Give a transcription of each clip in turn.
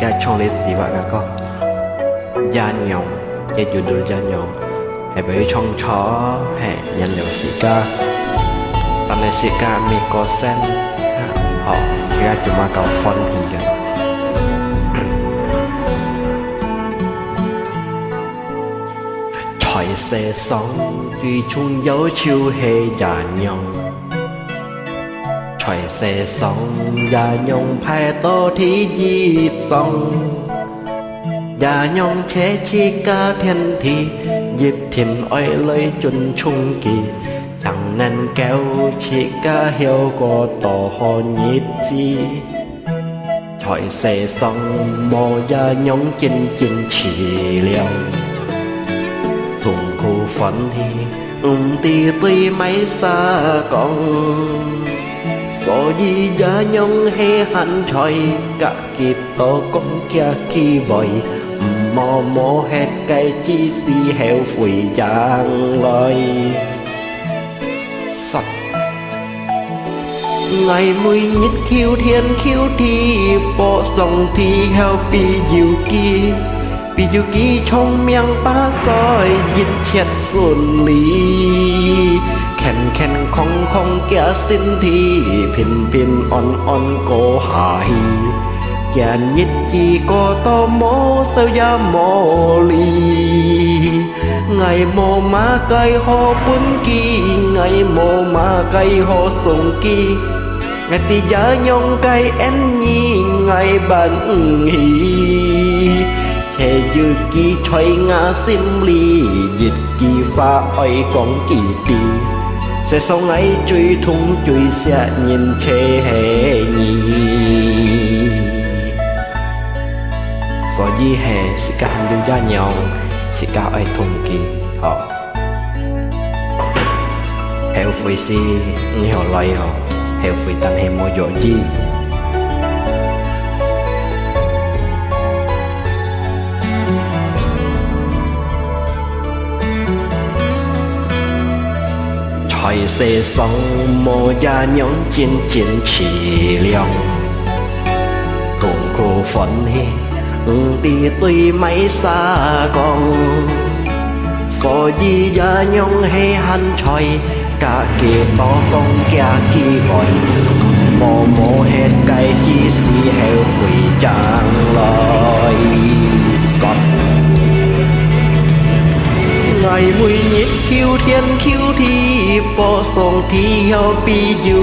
cái trong lịch sử và các con gia nhộng cái chủ đồ gia nhộng hay bởi trong chó hay nhận được sĩ ca và này sĩ ca mình có sen họ ra chúng ta cầu phân thì vậy trời sẽ sống vì chung dấu chiêu hệ gia nhộng trời sẽ sống gia nhộng phải to thì gì sống gia nhộng chế chi ca thiên thì giết thiên oi lấy chuẩn chung kỳ chẳng nên kéo chỉ ca hiểu có tổ hồ nhít chi trời sẽ sống mò gia nhộng chín chín chỉ liều thùng khu phấn thì tì tì mấy xa con so gì gia nhộng hay hẳn trời cả kịp tổ con kia khi bồi mò mò hết cây chi si heo phủi chàng lời sạch ngày mười nhất khiêu thiên khiêu thi bỏ dòng thi heo pi diệu kỳ trong miệng ba soi dịch chết xuân lý khen khen không không kia xin thi phiền phiền on cô hài và nhất chỉ có to mô sao ya mô ly ngày mô má cây hồ bún kỳ ngày mô má cây hồ sông kỳ ngày tì giá nhông cây em nhi ngày bạn hì chè dư kỳ choy ngã sim ly dịch kỳ pha oi con kỳ tì sẽ sống ấy truy thung truy sẽ nhìn chê hệ nhì so di hè sĩ ca hành lưu gia nhau sĩ ca ai thùng kỳ họ heo phơi si heo loài họ heo phơi tan heo môi dội gì trời sẽ sống mô gia nhóm chín chín chỉ liang thùng cô phấn hi đi tuy mấy xa con so gì gia nhông hay hăn trời cả kia to con kia kỳ vội mò mò hết cái chi si heo quỷ chàng lời sọt ngày mùi nhít khiêu thiên khiêu thi bỏ sông thi heo pi diệu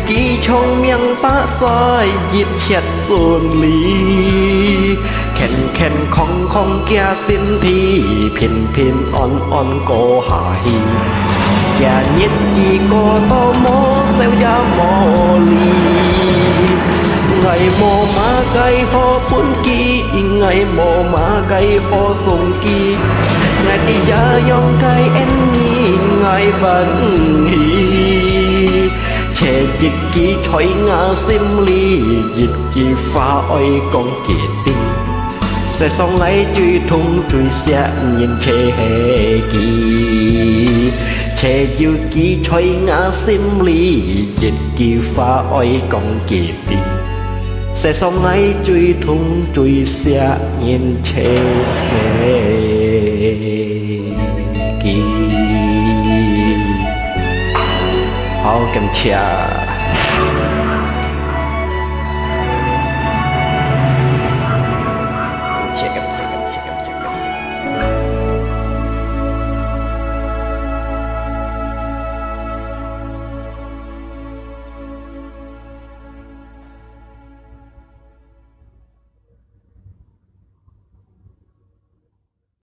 kỳ trong miệng ba soi giết chết xuân lý khen khen không không kia xin thi phiền phiền on cô hài và nhất chỉ có to mô sao ya mô ly ngày mô má cây hồ bún kỳ ngày mô má cây hồ sông kỳ ngày tì giá yong cây em nhi ngày vẫn hì chè dịch kỳ choy ngã sim ly dịch kỳ pha oi con kỳ tinh sẽ sống ấy truy thung truy sẽ nhìn chè hệ kỳ chè dư kỳ choy ngã sim ly dịch kỳ pha oi con kỳ tinh sẽ sống ấy truy thung truy sẽ nhìn chè hệ kỳ hao cầm chia